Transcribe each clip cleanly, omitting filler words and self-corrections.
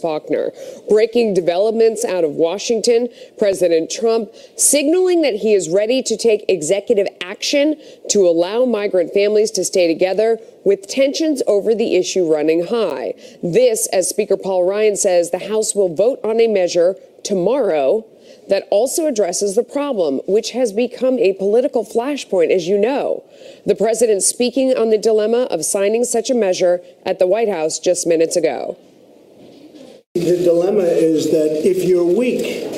Faulkner. Breaking developments out of Washington, President Trump signaling that he is ready to take executive action to allow migrant families to stay together, with tensions over the issue running high. This, as Speaker Paul Ryan says, the House will vote on a measure tomorrow that also addresses the problem, which has become a political flashpoint, as you know. The president speaking on the dilemma of signing such a measure at the White House just minutes ago. The dilemma is that if you're weak,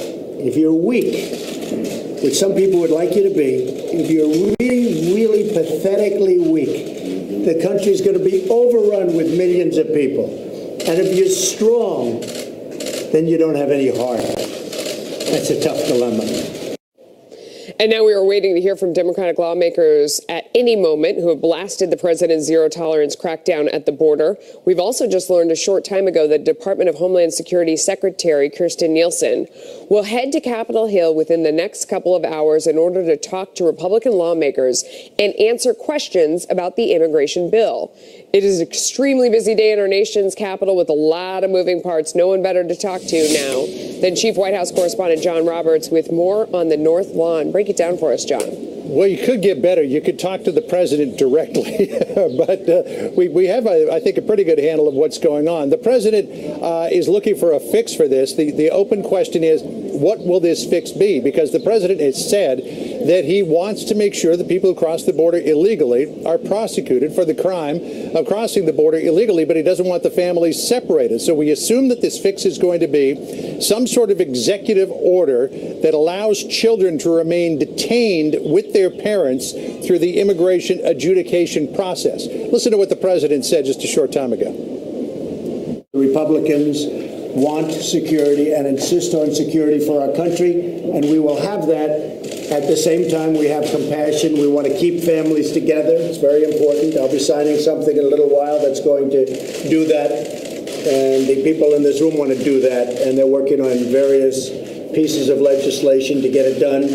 which some people would like you to be, if you're really, really pathetically weak, the country's going to be overrun with millions of people. And if you're strong, then you don't have any heart. That's a tough dilemma. And now we are waiting to hear from Democratic lawmakers at any moment who have blasted the president's zero-tolerance crackdown at the border. We've also just learned a short time ago that Department of Homeland Security Secretary Kirstjen Nielsen will head to Capitol Hill within the next couple of hours in order to talk to Republican lawmakers and answer questions about the immigration bill. It is an extremely busy day in our nation's capital with a lot of moving parts. No one better to talk to now than Chief White House Correspondent John Roberts with more on the North Lawn. Break it down for us, John. Well, you could get better. You could talk to the president directly, but we have, I think, a pretty good handle of what's going on. The president is looking for a fix for this. The open question is, what will this fix be? Because the president has said that he wants to make sure that people who cross the border illegally are prosecuted for the crime of crossing the border illegally, but he doesn't want the families separated. So we assume that this fix is going to be some sort of executive order that allows children to remain detained with their parents through the immigration adjudication process. Listen to what the president said just a short time ago. The Republicans want security and insist on security for our country, and we will have that. At the same time, we have compassion. We want to keep families together. It's very important. I'll be signing something in a little while that's going to do that, and the people in this room want to do that, and they're working on various pieces of legislation to get it done.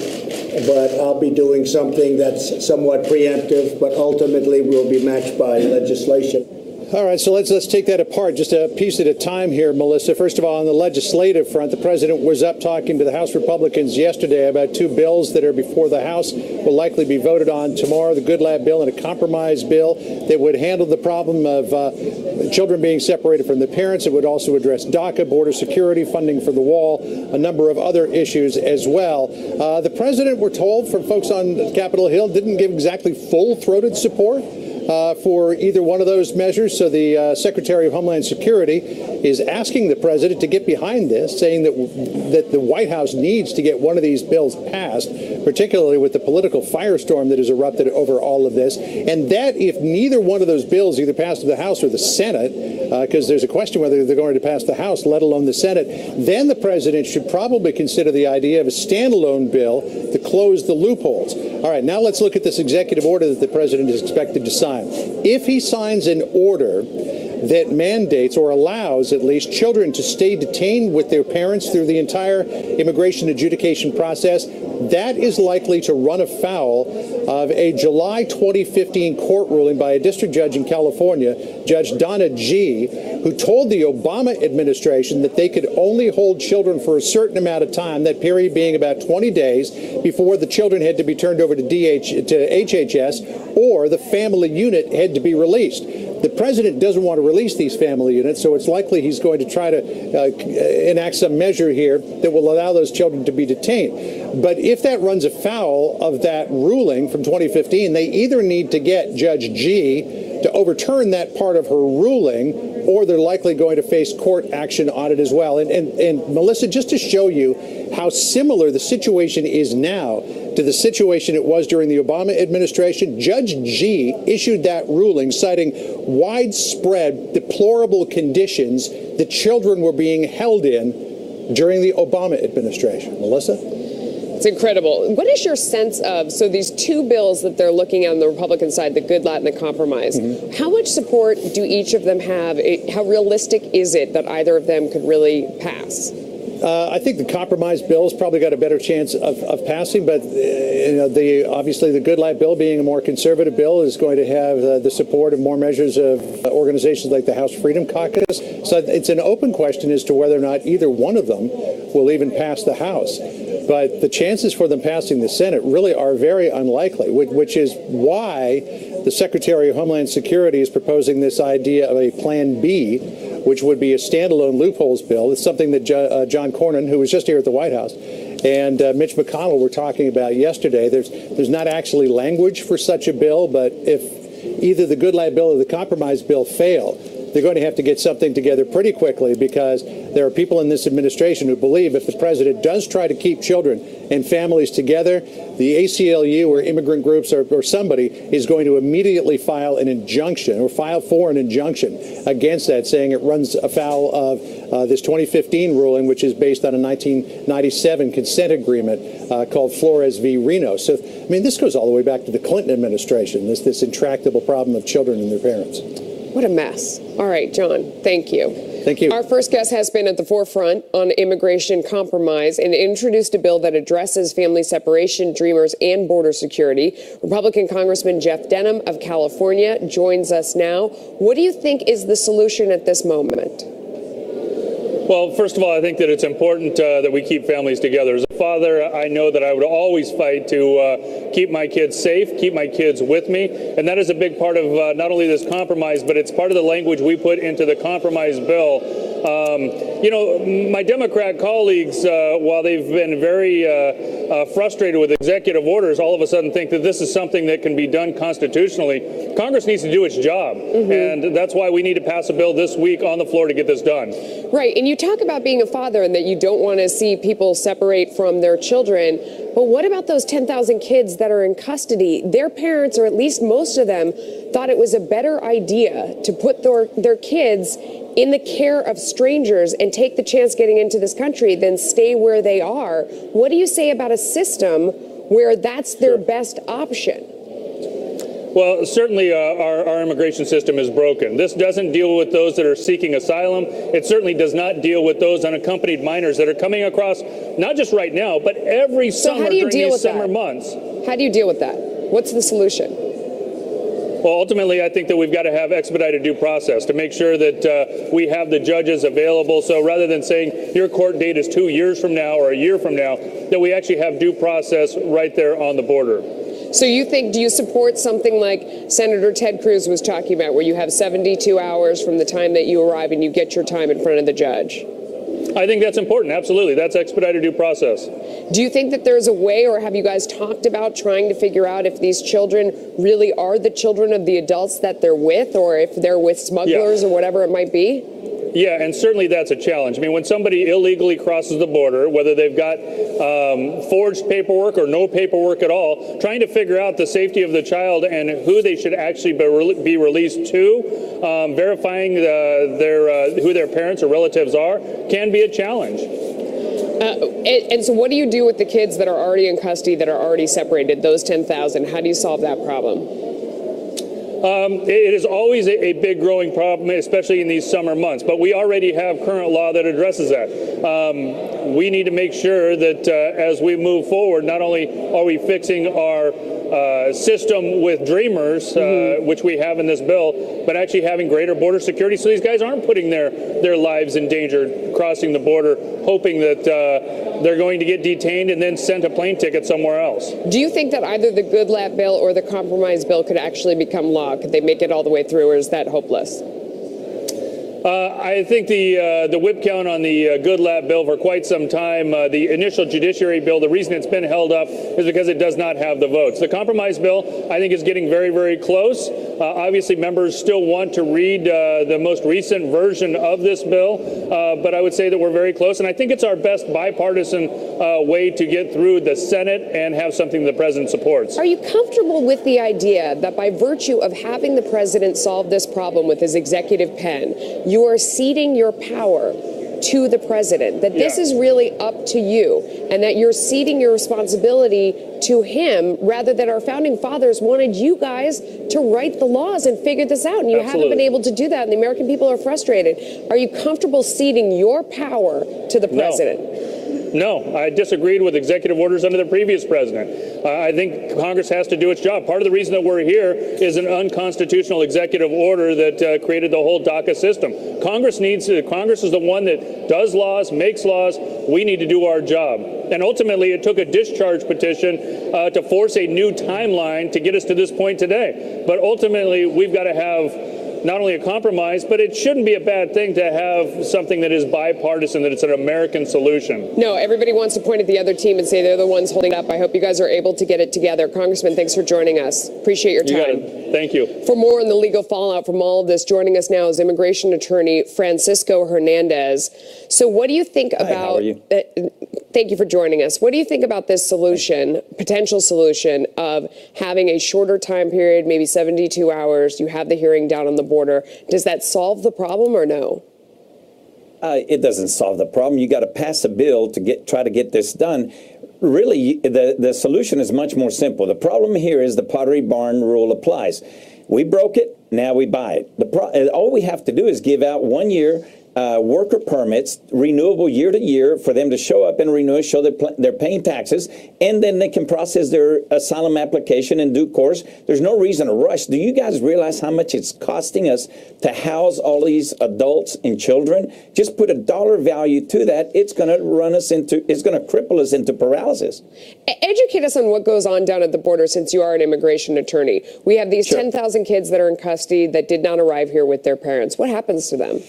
But I'll be doing something that's somewhat preemptive, but ultimately will be matched by legislation. All right, so let's take that apart just a piece at a time here, Melissa. First of all, on the legislative front, the president was up talking to the House Republicans yesterday about two bills that are before the House, will likely be voted on tomorrow, the Good Lab bill and a compromise bill that would handle the problem of children being separated from their parents. It would also address DACA, border security, funding for the wall, a number of other issues as well. The president, we're told from folks on Capitol Hill, didn't give exactly full-throated support for either one of those measures. So the Secretary of Homeland Security is asking the president to get behind this, saying that the White House needs to get one of these bills passed, particularly with the political firestorm that has erupted over all of this. And that if neither one of those bills either passed the House or the Senate, because there's a question whether they're going to pass the House, let alone the Senate, then the president should probably consider the idea of a standalone bill to close the loopholes. All right, now let's look at this executive order that the president is expected to sign. If he signs an order that mandates or allows at least children to stay detained with their parents through the entire immigration adjudication process, that is likely to run afoul of a July 2015 court ruling by a district judge in California, Judge Donna G., who told the Obama administration that they could only hold children for a certain amount of time, that period being about 20 days, before the children had to be turned over to HHS or the family unit had to be released. The president doesn't want to release these family units, so it's likely he's going to try to enact some measure here that will allow those children to be detained. But if that runs afoul of that ruling from 2015, they either need to get Judge G to overturn that part of her ruling, or they're likely going to face court action on it as well. And Melissa, just to show you how similar the situation is now to the situation it was during the Obama administration, Judge G issued that ruling citing widespread deplorable conditions that children were being held in during the Obama administration. Melissa? It's incredible. What is your sense of, so these two bills that they're looking at on the Republican side, the Good Lat and the Compromise, how much support do each of them have? How realistic is it that either of them could really pass? I think the compromise bill's probably got a better chance of passing, but obviously the Goodlatte bill, being a more conservative bill, is going to have the support of more measures of organizations like the House Freedom Caucus. So it's an open question as to whether or not either one of them will even pass the House. But the chances for them passing the Senate really are very unlikely, which is why the Secretary of Homeland Security is proposing this idea of a Plan B, which would be a standalone loopholes bill. It's something that John Cornyn, who was just here at the White House, and Mitch McConnell were talking about yesterday. There's not actually language for such a bill, but if either the Goodlatte bill or the compromise bill fail, they're going to have to get something together pretty quickly, because there are people in this administration who believe if the president does try to keep children and families together, the ACLU or immigrant groups or somebody is going to immediately file an injunction or file for an injunction against that, saying it runs afoul of this 2015 ruling, which is based on a 1997 consent agreement called Flores v. Reno. So, I mean, this goes all the way back to the Clinton administration, this intractable problem of children and their parents. What a mess. All right, John, thank you. Thank you. Our first guest has been at the forefront on immigration compromise and introduced a bill that addresses family separation, dreamers, and border security. Republican Congressman Jeff Denham of California joins us now. What do you think is the solution at this moment? Well, first of all, I think that it's important that we keep families together. As a father, I know that I would always fight to keep my kids safe, keep my kids with me. And that is a big part of not only this compromise, but it's part of the language we put into the compromise bill. My Democrat colleagues, while they've been very frustrated with executive orders, all of a sudden think that this is something that can be done constitutionally. Congress needs to do its job. And that's why we need to pass a bill this week on the floor to get this done. Right. And you talk about being a father and that you don't want to see people separate from their children. But what about those 10,000 kids that are in custody? Their parents, or at least most of them, thought it was a better idea to put their kids in the care of strangers and take the chance getting into this country than stay where they are. What do you say about a system where that's their best option? Well, certainly our immigration system is broken. This doesn't deal with those that are seeking asylum. It certainly does not deal with those unaccompanied minors that are coming across, not just right now, but every summer during these summer months. How do you deal with that? What's the solution? Well, ultimately, I think that we've got to have expedited due process to make sure that we have the judges available. So rather than saying your court date is 2 years from now or a year from now, that we actually have due process right there on the border. So do you support something like Senator Ted Cruz was talking about, where you have 72 hours from the time that you arrive and you get your time in front of the judge? I think that's important. Absolutely. That's expedited due process. Do you think that there's a way, or have you guys talked about trying to figure out if these children really are the children of the adults that they're with, or if they're with smugglers or whatever it might be? Yeah, and certainly that's a challenge. I mean, when somebody illegally crosses the border, whether they've got forged paperwork or no paperwork at all, trying to figure out the safety of the child and who they should actually be released to, verifying who their parents or relatives are, can be a challenge. And so what do you do with the kids that are already in custody, that are already separated, those 10,000? How do you solve that problem? It is always a big growing problem, especially in these summer months. But we already have current law that addresses that. We need to make sure that as we move forward, not only are we fixing our system with dreamers, which we have in this bill, but actually having greater border security so these guys aren't putting their lives in danger crossing the border, hoping that they're going to get detained and then sent a plane ticket somewhere else. Do you think that either the Goodlatte bill or the compromise bill could actually become law? Could they make it all the way through, or is that hopeless? I think the whip count on the Goodlatte bill for quite some time, the initial judiciary bill, the reason it's been held up is because it does not have the votes. The compromise bill, I think, is getting very, very close. Obviously, members still want to read the most recent version of this bill, but I would say that we're very close, and I think it's our best bipartisan way to get through the Senate and have something the president supports. Are you comfortable with the idea that by virtue of having the president solve this problem with his executive pen, you are ceding your power to the president, that this is really up to you, and that you're ceding your responsibility to him, rather than our founding fathers wanted you guys to write the laws and figure this out, and you haven't been able to do that, and the American people are frustrated. Are you comfortable ceding your power to the president? No, I disagreed with executive orders under the previous president. I think Congress has to do its job. Part of the reason that we're here is an unconstitutional executive order that created the whole DACA system. Congress is the one that does laws, makes laws. We need to do our job. And ultimately, it took a discharge petition to force a new timeline to get us to this point today. But ultimately, we've got to have not only a compromise, but it shouldn't be a bad thing to have something that is bipartisan, that it's an American solution. No, everybody wants to point at the other team and say they're the ones holding it up. I hope you guys are able to get it together. Congressman, thanks for joining us. Appreciate your time. You got it. Thank you. For more on the legal fallout from all of this, joining us now is immigration attorney Francisco Hernandez. So what do you think about... Hi, how are you? Thank you for joining us. What do you think about this solution, potential solution of having a shorter time period, maybe 72 hours, you have the hearing down on the border? Does that solve the problem or no? It doesn't solve the problem. You got to pass a bill to try to get this done. Really, the solution is much more simple. The problem here is the Pottery Barn rule applies. We broke it, now we buy it. All we have to do is give out 1 year worker permits, renewable year to year, for them to show up and renew it, show that they're paying taxes, and then they can process their asylum application in due course. There's no reason to rush. Do you guys realize how much it's costing us to house all these adults and children? Just put a dollar value to that. It's going to cripple us into paralysis. Educate us on what goes on down at the border, since you are an immigration attorney. We have these 10,000 kids that are in custody that did not arrive here with their parents. What happens to them?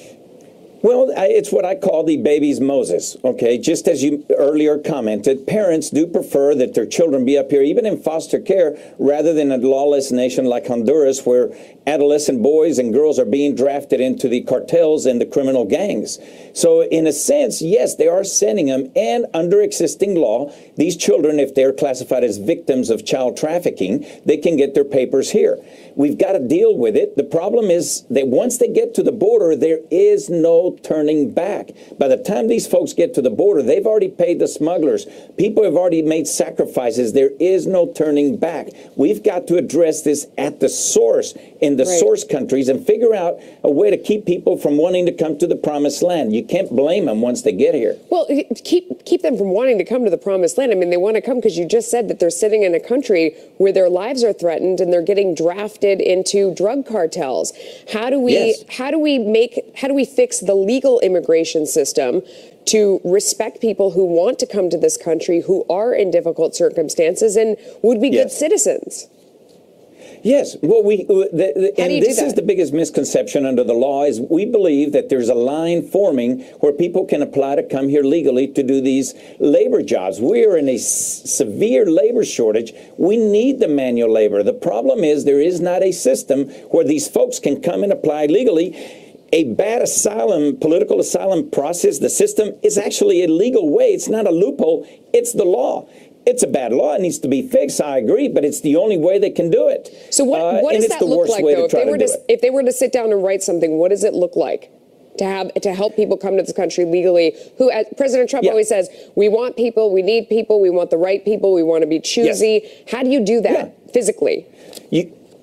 Well, it's what I call the baby's Moses, okay? Just as you earlier commented, parents do prefer that their children be up here, even in foster care, rather than a lawless nation like Honduras, where adolescent boys and girls are being drafted into the cartels and the criminal gangs. So in a sense, yes, they are sending them, and under existing law, these children, if they're classified as victims of child trafficking, they can get their papers here. We've got to deal with it. The problem is that once they get to the border, there is no turning back. By the time these folks get to the border, they've already paid the smugglers. People have already made sacrifices. There is no turning back. We've got to address this at the source, in the source countries, and figure out a way to keep people from wanting to come to the promised land. You can't blame them once they get here. Well, keep them from wanting to come to the promised land. I mean, they want to come because you just said that they're sitting in a country where their lives are threatened and they're getting drafted into drug cartels. How do we fix the legal immigration system to respect people who want to come to this country, who are in difficult circumstances and would be good citizens? Yes. Well, this is the biggest misconception under the law, is we believe that there's a line forming where people can apply to come here legally to do these labor jobs. We are in a severe labor shortage. We need the manual labor. The problem is there is not a system where these folks can come and apply legally. A bad political asylum process, the system, is actually a legal way. It's not a loophole. It's the law. It's a bad law. It needs to be fixed. I agree, but it's the only way they can do it. So what does that look like, though? If they were to sit down and write something, what does it look like to help people come to this country legally? Who, as President Trump always says, we want people, we need people, we want the right people, we want to be choosy. How do you do that physically?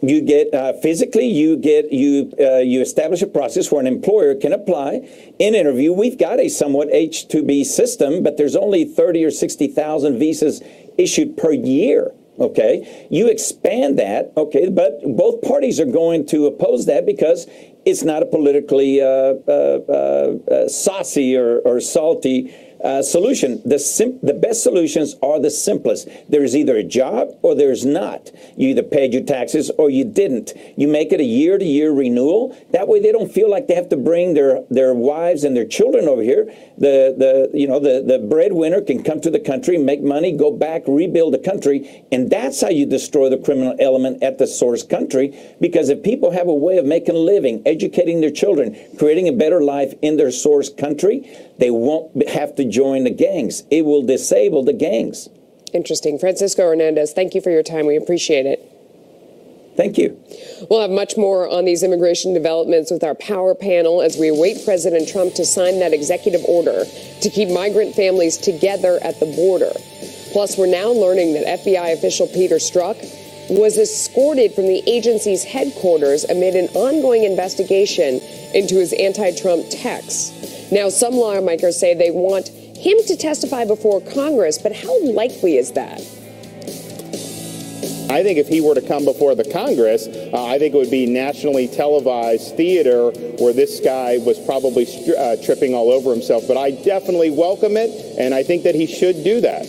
You get physically. You establish a process where an employer can apply, in interview. We've got a somewhat H-2B system, but there's only 30 or 60,000 visas issued per year. Okay, you expand that. Okay, but both parties are going to oppose that because it's not a politically saucy or salty solution. The best solutions are the simplest. There's either a job or there's not. You either paid your taxes or you didn't. You make it a year-to-year renewal. That way they don't feel like they have to bring their wives and their children over here. The breadwinner can come to the country, make money, go back, rebuild the country, and that's how you destroy the criminal element at the source country. Because if people have a way of making a living, educating their children, creating a better life in their source country, they won't have to join the gangs. It will disable the gangs. Interesting. Francisco Hernandez, thank you for your time. We appreciate it. Thank you. We'll have much more on these immigration developments with our power panel as we await President Trump to sign that executive order to keep migrant families together at the border. Plus, we're now learning that FBI official Peter Strzok was escorted from the agency's headquarters amid an ongoing investigation into his anti-Trump texts. Now, some lawmakers say they want him to testify before Congress, but how likely is that? I think if he were to come before the Congress, I think it would be nationally televised theater where this guy was probably tripping all over himself. But I definitely welcome it, and I think that he should do that.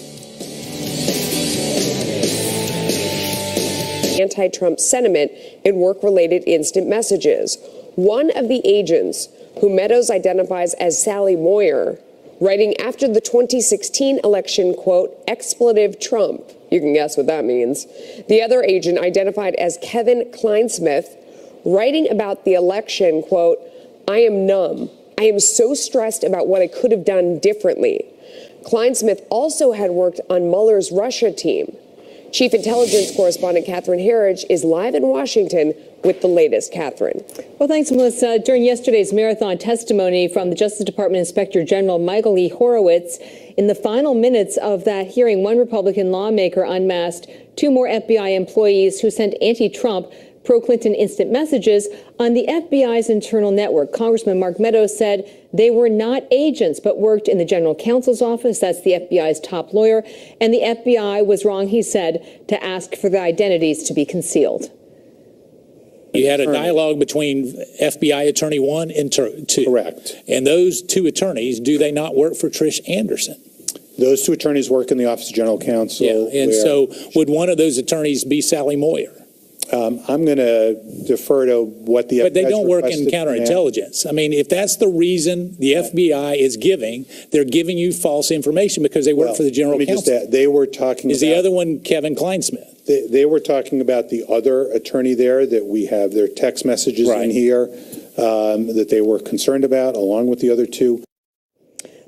Anti-Trump sentiment in work-related instant messages. One of the agents, who Meadows identifies as Sally Moyer, writing after the 2016 election, quote, expletive Trump. You can guess what that means. The other agent, identified as Kevin Kleinsmith, writing about the election, quote, I am numb. I am so stressed about what I could have done differently. Kleinsmith also had worked on Mueller's Russia team. Chief Intelligence Correspondent Catherine Herridge is live in Washington with the latest. Catherine. Well, thanks, Melissa. During yesterday's marathon testimony from the Justice Department Inspector General Michael E. Horowitz, in the final minutes of that hearing, one Republican lawmaker unmasked two more FBI employees who sent anti-Trump, pro-Clinton instant messages on the FBI's internal network. Congressman Mark Meadows said they were not agents, but worked in the general counsel's office. That's the FBI's top lawyer. And the FBI was wrong, he said, to ask for the identities to be concealed. You had a dialogue between FBI Attorney 1 and 2. Correct. And those two attorneys, do they not work for Trish Anderson? Those two attorneys work in the Office of General Counsel. Yeah, and so would one of those attorneys be Sally Moyer? I'm going to defer to what the FBI. But they don't work in counterintelligence. I mean, if that's the reason the FBI is giving, they're giving you false information because they work for the general counsel. They were talking. Is the other one Kevin Kleinsmith? They were talking about the other attorney there that we have their text messages in here that they were concerned about, along with the other two.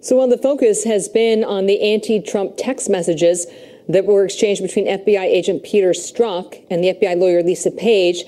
So while the focus has been on the anti-Trump text messages that were exchanged between FBI agent Peter Strzok and the FBI lawyer Lisa Page,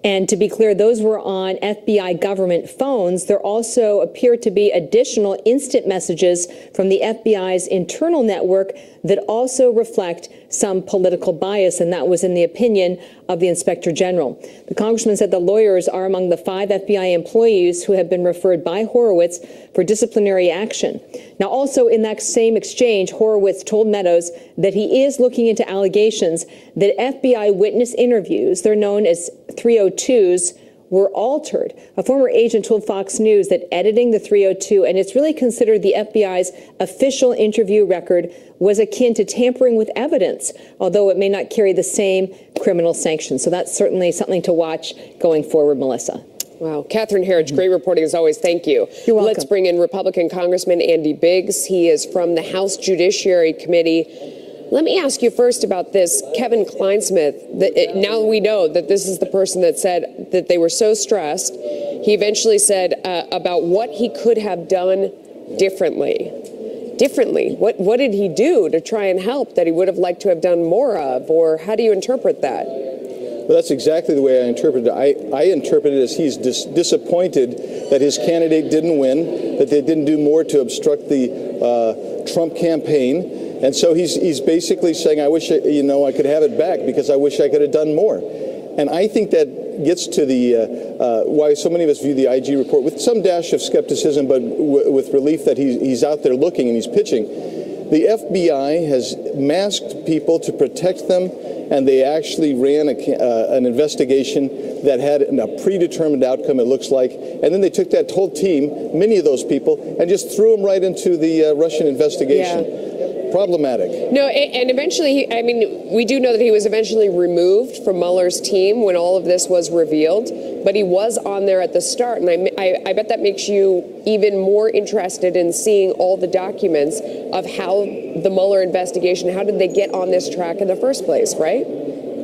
and to be clear, those were on FBI government phones. There also appear to be additional instant messages from the FBI's internal network that also reflect some political bias, and that was in the opinion of the Inspector General. The congressman said the lawyers are among the 5 FBI employees who have been referred by Horowitz for disciplinary action. Now, also in that same exchange, Horowitz told Meadows that he is looking into allegations that FBI witness interviews, they're known as 302s, were altered. A former agent told Fox News that editing the 302, and it's really considered the FBI's official interview record, was akin to tampering with evidence, although it may not carry the same criminal sanctions. So that's certainly something to watch going forward, Melissa. Wow. Catherine Herridge, great reporting as always. Thank you. You're welcome. Let's bring in Republican Congressman Andy Biggs. He is from the House Judiciary Committee. Let me ask you first about this Kevin Kleinsmith. Now we know that this is the person that said that they were so stressed. He eventually said about what he could have done differently. What did he do to try and help that he would have liked to have done more of? Or how do you interpret that? Well, that's exactly the way I interpret it. I interpret it as he's disappointed that his candidate didn't win, that they didn't do more to obstruct the Trump campaign. And so he's basically saying, I wish, I could have it back because I wish I could have done more. And I think that gets to the why so many of us view the IG report with some dash of skepticism, but with relief that he's out there looking and he's pitching. The FBI has masked people to protect them, and they actually ran an investigation that had a predetermined outcome, it looks like. And then they took that whole team, many of those people, and just threw them right into the Russian investigation. Yeah. Problematic. No, and eventually, we do know that he was eventually removed from Mueller's team when all of this was revealed, but he was on there at the start, and I bet that makes you even more interested in seeing all the documents of how the Mueller investigation, how did they get on this track in the first place, right?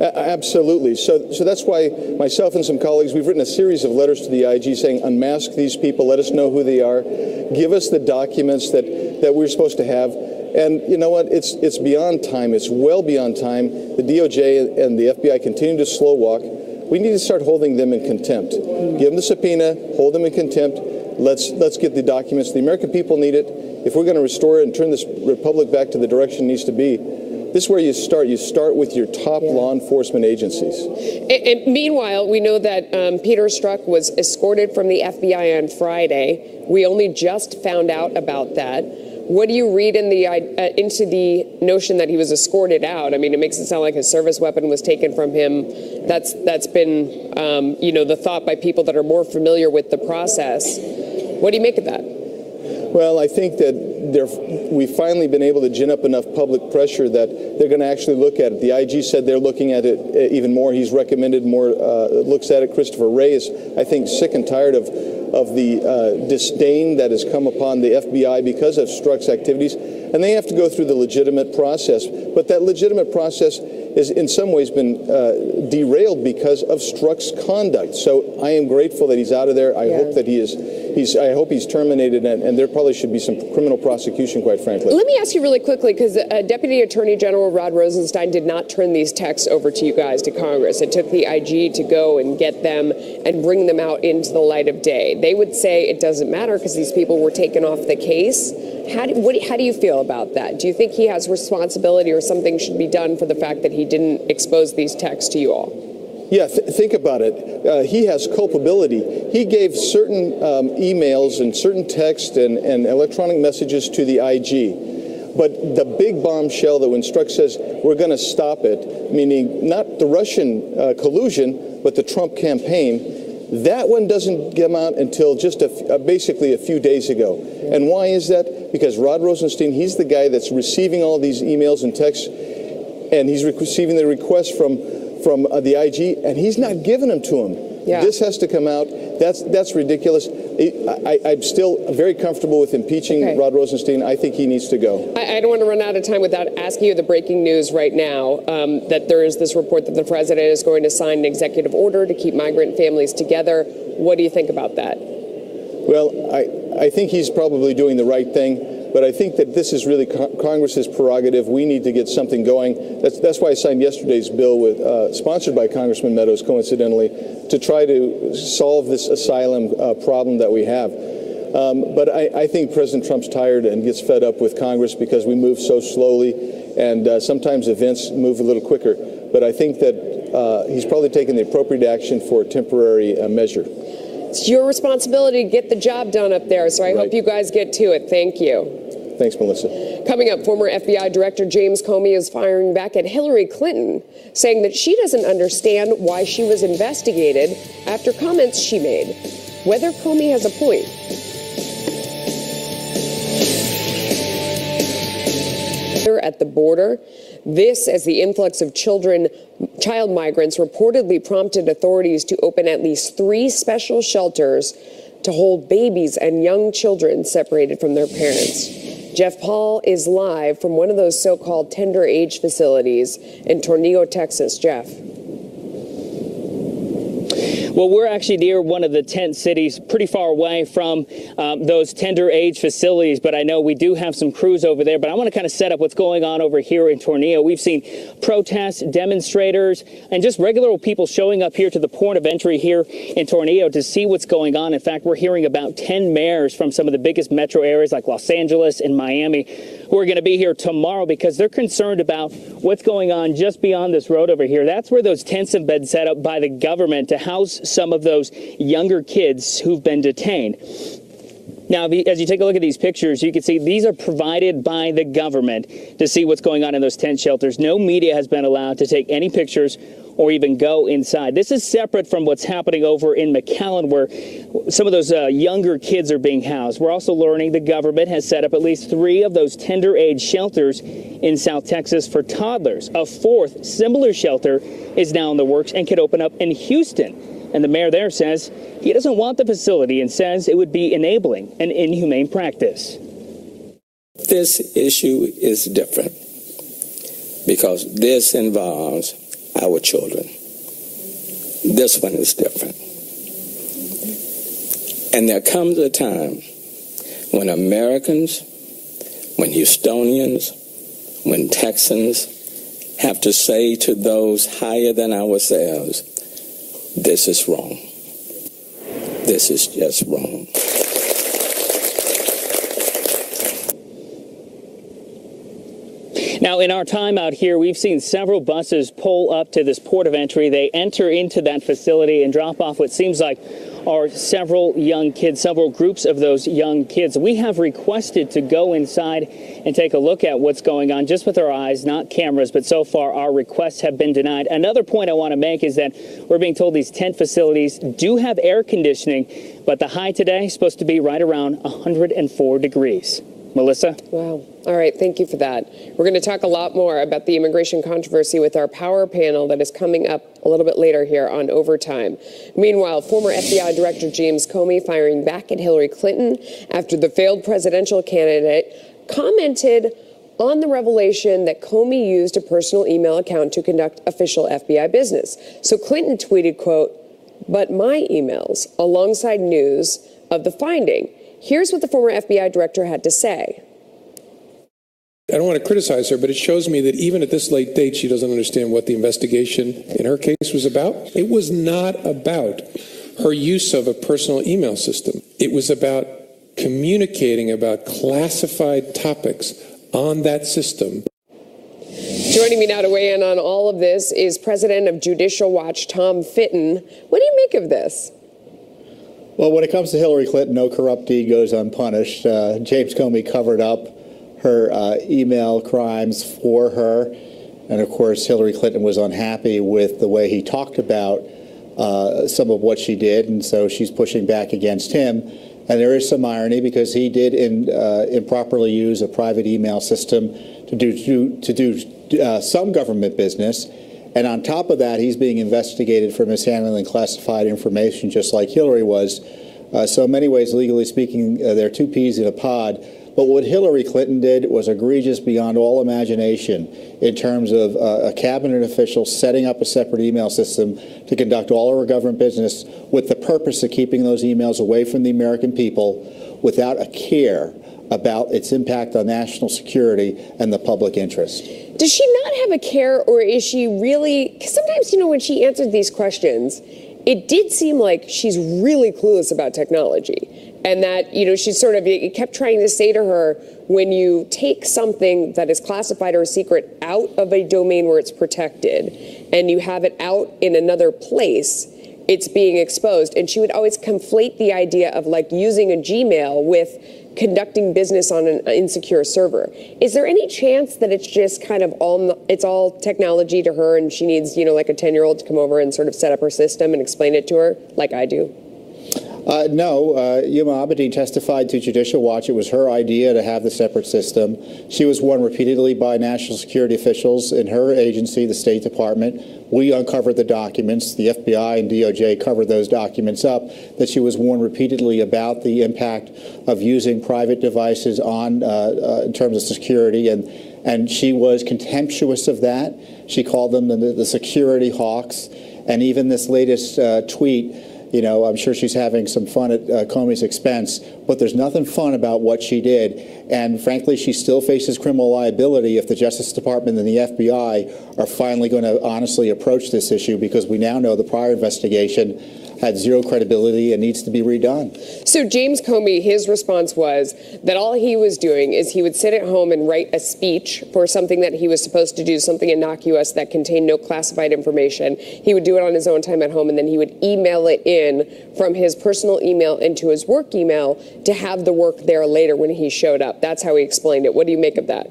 Absolutely. So that's why myself and some colleagues, we've written a series of letters to the IG saying, unmask these people, let us know who they are, give us the documents that we're supposed to have. And you know what? It's beyond time. It's well beyond time. The DOJ and the FBI continue to slow walk. we need to start holding them in contempt. Give them the subpoena, hold them in contempt. Let's get the documents. The American people need it. If we're going to restore it and turn this republic back to the direction it needs to be, this is where you start. You start with your top law enforcement agencies. And meanwhile, we know that Peter Strzok was escorted from the FBI on Friday. We only just found out about that. What do you read into the notion that he was escorted out? I mean, it makes it sound like his service weapon was taken from him. That's been, the thought by people that are more familiar with the process. What do you make of that? Well, I think that we've finally been able to gin up enough public pressure that they're going to actually look at it. The IG said they're looking at it even more. He's recommended more looks at it. Christopher Wray is, I think, sick and tired of the disdain that has come upon the FBI because of Strzok's activities. And they have to go through the legitimate process. But that legitimate process is in some ways been derailed because of Strzok's conduct. So I am grateful that he's out of there. I hope that I hope he's terminated, and there probably should be some criminal prosecution, quite frankly. Let me ask you really quickly, because Deputy Attorney General Rod Rosenstein did not turn these texts over to you guys, to Congress. It took the IG to go and get them and bring them out into the light of day. They would say it doesn't matter because these people were taken off the case. How do you feel about that? Do you think he has responsibility or something should be done for the fact that he didn't expose these texts to you all? Yeah, think about it. He has culpability. He gave certain emails and certain text and electronic messages to the IG. But the big bombshell that when Strzok says we're going to stop it, meaning not the Russian collusion, but the Trump campaign, that one doesn't come out until just basically a few days ago. And why is that? Because Rod Rosenstein, he's the guy that's receiving all these emails and texts, and he's receiving the requests from the IG, and he's not giving them to him. Yeah. This has to come out. That's ridiculous. I'm still very comfortable with impeaching Rod Rosenstein. I think he needs to go. I don't want to run out of time without asking you the breaking news right now, that there is this report that the president is going to sign an executive order to keep migrant families together. What do you think about that? Well, I think he's probably doing the right thing. But I think that this is really Congress's prerogative. We need to get something going. That's why I signed yesterday's bill sponsored by Congressman Meadows, coincidentally, to try to solve this asylum problem that we have. But I think President Trump's tired and gets fed up with Congress because we move so slowly, and sometimes events move a little quicker. But I think that he's probably taken the appropriate action for a temporary measure. It's your responsibility to get the job done up there, so I hope you guys get to it. Thank you. Thanks, Melissa. Coming up, former FBI Director James Comey is firing back at Hillary Clinton, saying that she doesn't understand why she was investigated after comments she made. Whether Comey has a point. At the border, this as the influx of child migrants reportedly prompted authorities to open at least 3 special shelters to hold babies and young children separated from their parents. Jeff Paul is live from one of those so-called tender age facilities in Tornillo, Texas. Jeff. Well, we're actually near one of the tent cities, pretty far away from those tender age facilities, but I know we do have some crews over there. But I want to kind of set up what's going on over here in Tornillo. We've seen protests, demonstrators, and just regular people showing up here to the port of entry here in Tornillo to see what's going on. In fact, we're hearing about 10 mayors from some of the biggest metro areas like Los Angeles and Miami who are going to be here tomorrow because they're concerned about what's going on just beyond this road over here. That's where those tents have been set up by the government to house some of those younger kids who've been detained. Now, as you take a look at these pictures, you can see these are provided by the government to see what's going on in those tent shelters. No media has been allowed to take any pictures or even go inside. This is separate from what's happening over in McAllen, where some of those younger kids are being housed. We're also learning the government has set up at least 3 of those tender age shelters in South Texas for toddlers. A 4th similar shelter is now in the works and could open up in Houston. And the mayor there says he doesn't want the facility and says it would be enabling an inhumane practice. This issue is different because this involves our children. This one is different. And there comes a time when Americans, when Houstonians, when Texans have to say to those higher than ourselves, This is wrong. This is just wrong. Now, in our time out here, we've seen several buses pull up to this port of entry. They enter into that facility and drop off what seems like are several young kids, several groups of those young kids. We have requested to go inside and take a look at what's going on just with our eyes, not cameras, but so far our requests have been denied. Another point I want to make is that we're being told these tent facilities do have air conditioning, but the high today is supposed to be right around 104 degrees. Melissa? Wow. All right. Thank you for that. We're going to talk a lot more about the immigration controversy with our power panel that is coming up a little bit later here on Overtime. Meanwhile, former FBI Director James Comey firing back at Hillary Clinton after the failed presidential candidate commented on the revelation that Comey used a personal email account to conduct official FBI business. So Clinton tweeted, quote, "But my emails," alongside news of the finding. Here's what the former FBI director had to say. I don't want to criticize her, but it shows me that even at this late date, she doesn't understand what the investigation in her case was about. It was not about her use of a personal email system. It was about communicating about classified topics on that system. Joining me now to weigh in on all of this is President of Judicial Watch, Tom Fitton. What do you make of this? Well, when it comes to Hillary Clinton, no corrupt deed goes unpunished. James Comey covered up her email crimes for her. And of course, Hillary Clinton was unhappy with the way he talked about some of what she did. And so she's pushing back against him. And there is some irony because he did improperly use a private email system to do some government business. And on top of that, he's being investigated for mishandling classified information, just like Hillary was. So in many ways, legally speaking, they're two peas in a pod. But what Hillary Clinton did was egregious beyond all imagination in terms of a cabinet official setting up a separate email system to conduct all of her government business with the purpose of keeping those emails away from the American people without a care about its impact on national security and the public interest. Does she not have a care, or is she really, because sometimes, when she answered these questions, it did seem like she's really clueless about technology. And that, she sort of, it kept trying to say to her, when you take something that is classified or secret out of a domain where it's protected and you have it out in another place, it's being exposed. And she would always conflate the idea of like using a Gmail with conducting business on an insecure server. Is there any chance that it's just kind of all technology to her and she needs, like a 10-year-old to come over and sort of set up her system and explain it to her like I do? No, Yuma Abedin testified to Judicial Watch. It was her idea to have the separate system. She was warned repeatedly by national security officials in her agency, the State Department. We uncovered the documents. The FBI and DOJ covered those documents up, that she was warned repeatedly about the impact of using private devices on in terms of security, and she was contemptuous of that. She called them the security hawks. And even this latest tweet, I'm sure she's having some fun at Comey's expense, but there's nothing fun about what she did. And frankly, she still faces criminal liability if the Justice Department and the FBI are finally going to honestly approach this issue, because we now know the prior investigation had zero credibility and needs to be redone. So James Comey, his response was that all he was doing is he would sit at home and write a speech for something that he was supposed to do, something innocuous that contained no classified information. He would do it on his own time at home, and then he would email it in from his personal email into his work email to have the work there later when he showed up. That's how he explained it. What do you make of that?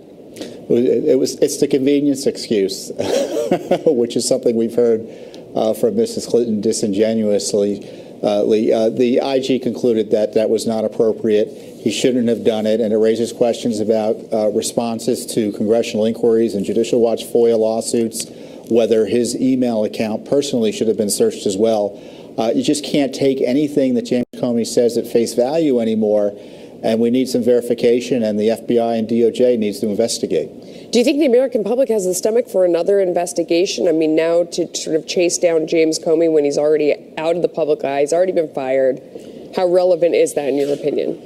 It's the convenience excuse, which is something we've heard from Mrs. Clinton disingenuously. The IG concluded that that was not appropriate. He shouldn't have done it, and it raises questions about responses to congressional inquiries and Judicial Watch FOIA lawsuits, whether his email account personally should have been searched as well. You just can't take anything that James Comey says at face value anymore, and we need some verification, and the FBI and DOJ needs to investigate. Do you think the American public has the stomach for another investigation? I mean, now to sort of chase down James Comey when he's already out of the public eye, he's already been fired. How relevant is that in your opinion?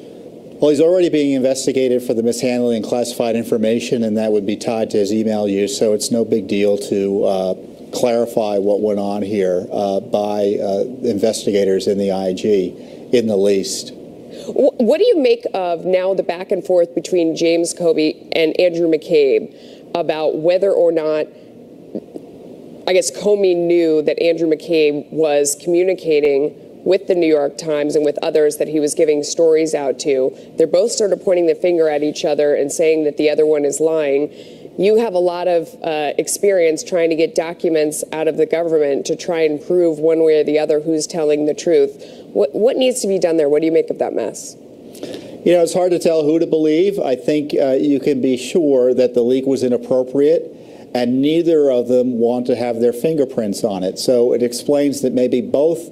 Well, he's already being investigated for the mishandling of classified information, and that would be tied to his email use, so it's no big deal to clarify what went on here by investigators in the IG in the least. What do you make of now the back and forth between James Comey and Andrew McCabe about whether or not, I guess, Comey knew that Andrew McCabe was communicating with the New York Times and with others that he was giving stories out to? They're both sort of pointing the finger at each other and saying that the other one is lying. You have a lot of experience trying to get documents out of the government to try and prove one way or the other who's telling the truth. What needs to be done there? What do you make of that mess? You know, it's hard to tell who to believe. I think you can be sure that the leak was inappropriate, and neither of them want to have their fingerprints on it. So it explains that maybe both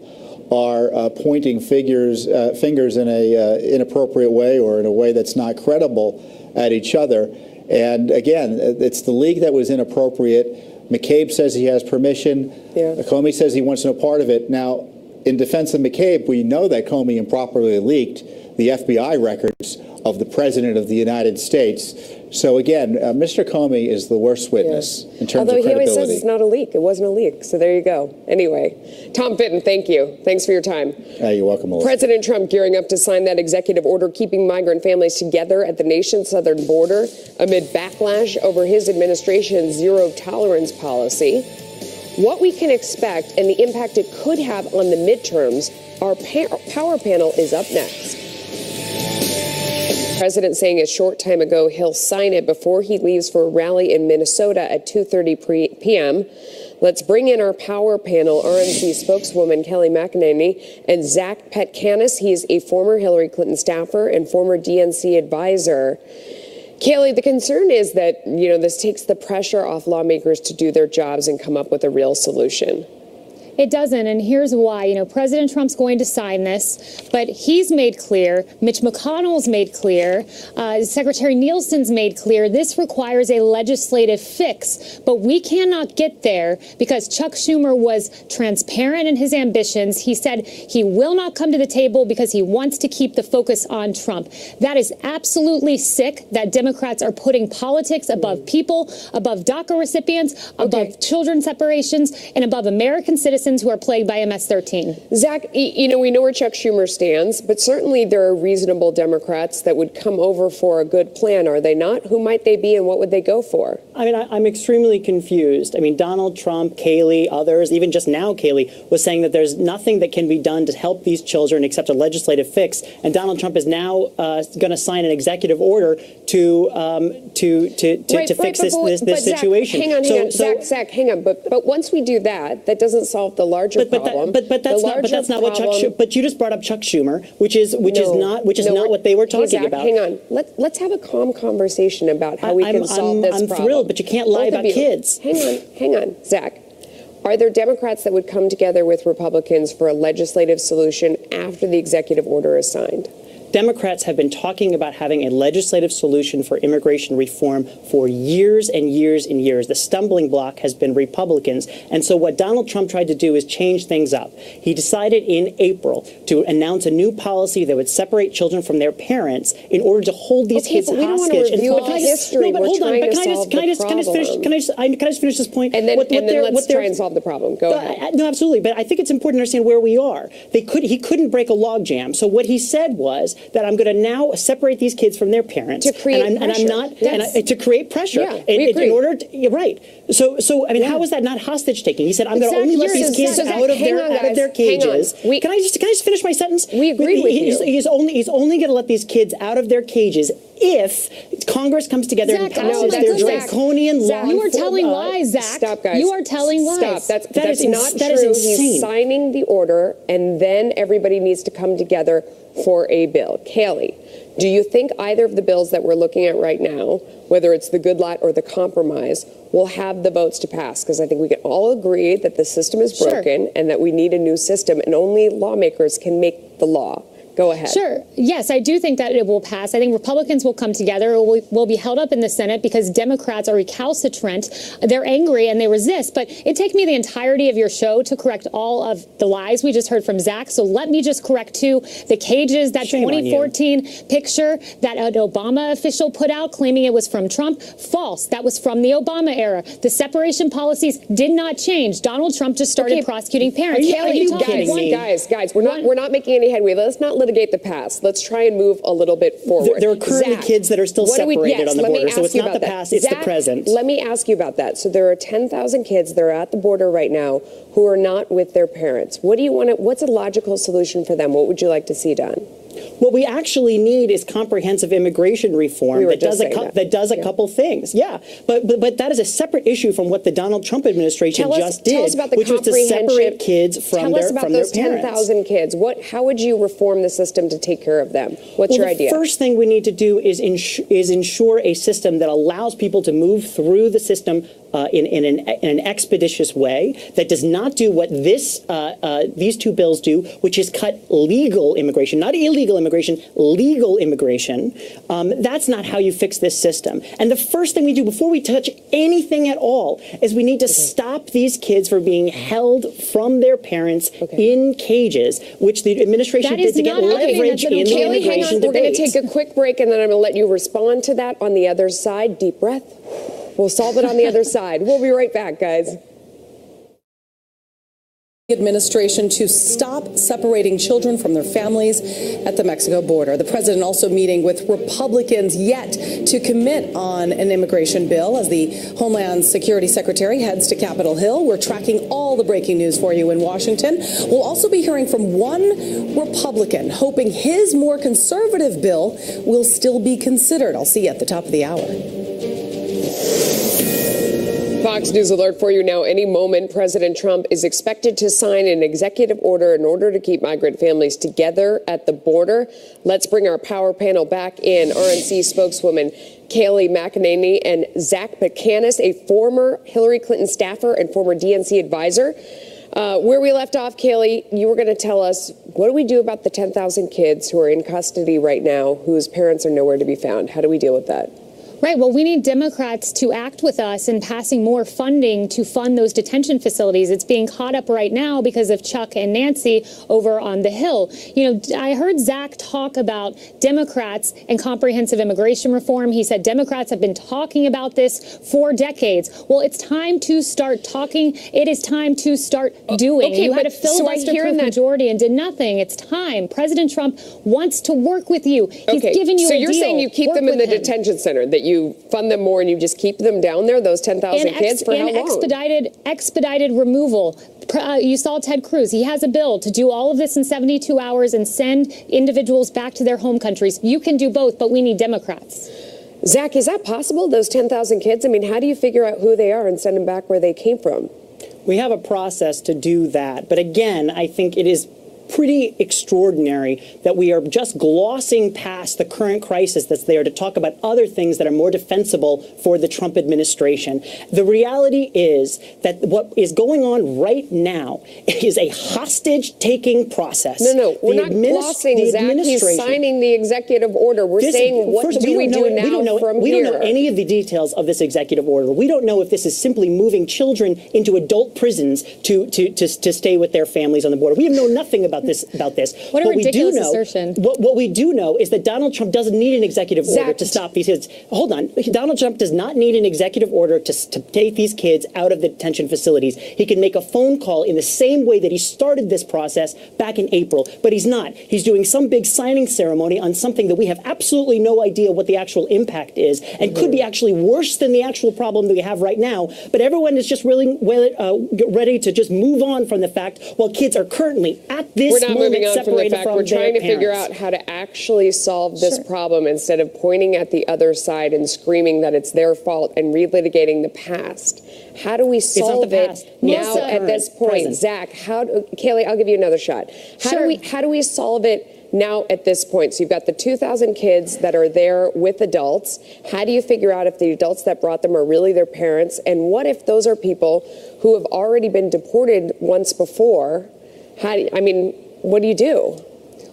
are pointing fingers in a inappropriate way or in a way that's not credible at each other. And again, it's the leak that was inappropriate. McCabe says he has permission. Yeah. Comey says he wants no part of it. Now, in defense of McCabe, we know that Comey improperly leaked the FBI records of the President of the United States. So again, Mr. Comey is the worst witness in terms of credibility. Although he always says it's not a leak. It wasn't a leak. So there you go. Anyway, Tom Fitton, thank you. Thanks for your time. You're welcome, Melissa. President Trump gearing up to sign that executive order keeping migrant families together at the nation's southern border amid backlash over his administration's zero-tolerance policy. What we can expect and the impact it could have on the midterms, our power panel is up next. The president saying a short time ago he'll sign it before he leaves for a rally in Minnesota at 2:30 p.m. Let's bring in our power panel, RNC spokeswoman Kelly McEnany and Zach Petkanis. He is a former Hillary Clinton staffer and former DNC advisor. Kelly, the concern is that, this takes the pressure off lawmakers to do their jobs and come up with a real solution. It doesn't, and here's why. President Trump's going to sign this, but he's made clear, Mitch McConnell's made clear, Secretary Nielsen's made clear, this requires a legislative fix. But we cannot get there because Chuck Schumer was transparent in his ambitions. He said he will not come to the table because he wants to keep the focus on Trump. That is absolutely sick that Democrats are putting politics above people, above DACA recipients, above children separations, and above American citizens who are plagued by MS-13. Zach, we know where Chuck Schumer stands, but certainly there are reasonable Democrats that would come over for a good plan, are they not? Who might they be and what would they go for? I'm extremely confused. Donald Trump, Kayleigh, others, even just now Kayleigh, was saying that there's nothing that can be done to help these children except a legislative fix. And Donald Trump is now going to sign an executive order to fix this situation. Hang on, Zach, hang on. But once we do that, that doesn't solve the larger problem. But that's not what Chuck Schumer. But you just brought up Chuck Schumer, which is not what they were talking about. Hang on. Let's have a calm conversation about how we can solve this problem. I'm thrilled, but you can't lie about kids. Hang on, Zach. Are there Democrats that would come together with Republicans for a legislative solution after the executive order is signed? Democrats have been talking about having a legislative solution for immigration reform for years and years and years. The stumbling block has been Republicans. And so what Donald Trump tried to do is change things up. He decided in April to announce a new policy that would separate children from their parents in order to hold these kids hostage. We don't want to review history. We're trying to solve the problem. Can I just finish this point? And then let's try and solve the problem. Go ahead. No, absolutely. But I think it's important to understand where we are. He couldn't break a logjam. So what he said was that I'm going to now separate these kids from their parents to create pressure. To create pressure. Yeah, we agree. In order to, right. So how is that not hostage taking? He said, I'm going to only let these kids out of their cages. Can I just finish my sentence? We agreed with you. He's only going to let these kids out of their cages if Congress comes together and passes their draconian law. You are telling lies, Zach. Stop, guys. You are telling lies. Stop. That's not true. He's signing the order, and then everybody needs to come together for a bill. Kayleigh, do you think either of the bills that we're looking at right now, whether it's the good lot or the compromise, will have the votes to pass? Because I think we can all agree that the system is broken and that we need a new system, and only lawmakers can make the law. Go ahead. Sure. Yes, I do think that it will pass. I think Republicans will come together. It will be held up in the Senate because Democrats are recalcitrant. They're angry and they resist. But it took me the entirety of your show to correct all of the lies we just heard from Zach. So let me just correct two. The cages, that 2014 picture that an Obama official put out claiming it was from Trump. False. That was from the Obama era. The separation policies did not change. Donald Trump just started prosecuting parents. Guys, we're not making any headway. Let's not litigate the past. Let's try and move a little bit forward. There are currently kids that are still separated on the border, so it's not the past, it's the present. Let me ask you about that. So there are 10,000 kids that are at the border right now who are not with their parents. What's a logical solution for them? What would you like to see done? What we actually need is comprehensive immigration reform that does a couple things. Yeah, but that is a separate issue from what the Donald Trump administration just did, which was to separate kids from their parents. Tell us about those 10,000 kids. How would you reform the system to take care of them? What's your idea? The first thing we need to do is ensure a system that allows people to move through the system in an expeditious way, that does not do what these two bills do, which is cut legal immigration, not illegal immigration, legal immigration. That's not how you fix this system. And the first thing we do before we touch anything at all is we need to stop these kids from being held from their parents in cages, which the administration did to get leverage in the immigration debate. We're going to take a quick break, and then I'm going to let you respond to that on the other side. Deep breath. We'll solve it on the other side. We'll be right back, guys. Administration to stop separating children from their families at the Mexico border. The president also meeting with Republicans yet to commit on an immigration bill as the Homeland Security Secretary heads to Capitol Hill. We're tracking all the breaking news for you in Washington. We'll also be hearing from one Republican hoping his more conservative bill will still be considered. I'll see you at the top of the hour. Fox News alert for you now. Any moment, President Trump is expected to sign an executive order in order to keep migrant families together at the border. Let's bring our power panel back in. RNC spokeswoman Kayleigh McEnany and Zach Pecanis, a former Hillary Clinton staffer and former DNC advisor. Where we left off, Kayleigh, you were going to tell us, what do we do about the 10,000 kids who are in custody right now whose parents are nowhere to be found? How do we deal with that? Right. Well, we need Democrats to act with us in passing more funding to fund those detention facilities. It's being caught up right now because of Chuck and Nancy over on the Hill. You know, I heard Zach talk about Democrats and comprehensive immigration reform. He said Democrats have been talking about this for decades. Well, it's time to start talking. It is time to start doing. Okay, you had a filibuster-proof majority and did nothing. It's time. President Trump wants to work with you. He's given you a deal. So you're saying you keep them in the detention center, that you fund them more and you just keep them down there, those 10,000 kids, for how long? Expedited removal. You saw Ted Cruz. He has a bill to do all of this in 72 hours and send individuals back to their home countries. You can do both, but we need Democrats. Zach, is that possible, those 10,000 kids? I mean, how do you figure out who they are and send them back where they came from? We have a process to do that. But again, I think it is pretty extraordinary that we are just glossing past the current crisis that's there to talk about other things that are more defensible for the Trump administration. The reality is that what is going on right now is a hostage-taking process. No, we're not glossing, Zach. He's signing the executive order. We're saying, what do we do now from here? We don't know any of the details of this executive order. We don't know if this is simply moving children into adult prisons to stay with their families on the border. We know nothing about this. What a ridiculous assertion. What we do know is that Donald Trump doesn't need an executive order to stop these kids. Hold on. Donald Trump does not need an executive order to take these kids out of the detention facilities. He can make a phone call in the same way that he started this process back in April, but he's not. He's doing some big signing ceremony on something that we have absolutely no idea what the actual impact is and could be actually worse than the actual problem that we have right now. But everyone is just really ready to just move on from the fact, well, kids are currently at this moment moving on from the fact we're trying to figure out how to actually solve this problem instead of pointing at the other side and screaming that it's their fault and relitigating the past. How do we solve it now at this point? Zach, Kayleigh, I'll give you another shot. How do we solve it now at this point? So you've got the 2,000 kids that are there with adults. How do you figure out if the adults that brought them are really their parents? And what if those are people who have already been deported once before? What do you do?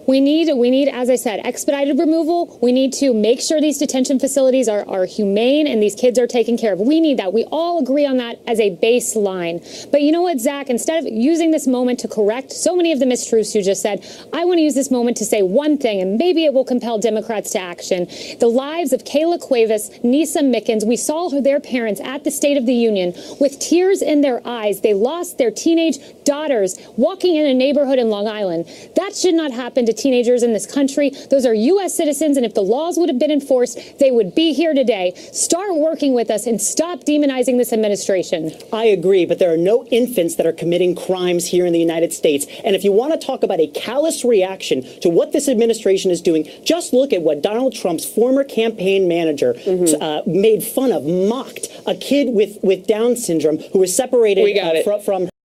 We need, as I said, expedited removal. We need to make sure these detention facilities are humane and these kids are taken care of. We need that. We all agree on that as a baseline. But you know what, Zach? Instead of using this moment to correct so many of the mistruths you just said, I want to use this moment to say one thing, and maybe it will compel Democrats to action. The lives of Kayla Cuevas, Nisa Mickens, we saw their parents at the State of the Union with tears in their eyes. They lost their teenage daughters walking in a neighborhood in Long Island. That should not happen to teenagers in this country. Those are U.S. citizens, and if the laws would have been enforced, they would be here today. Start working with us and stop demonizing this administration. I agree, but there are no infants that are committing crimes here in the United States. And if you want to talk about a callous reaction to what this administration is doing, just look at what Donald Trump's former campaign manager made fun of, mocked a kid with Down syndrome who was separated from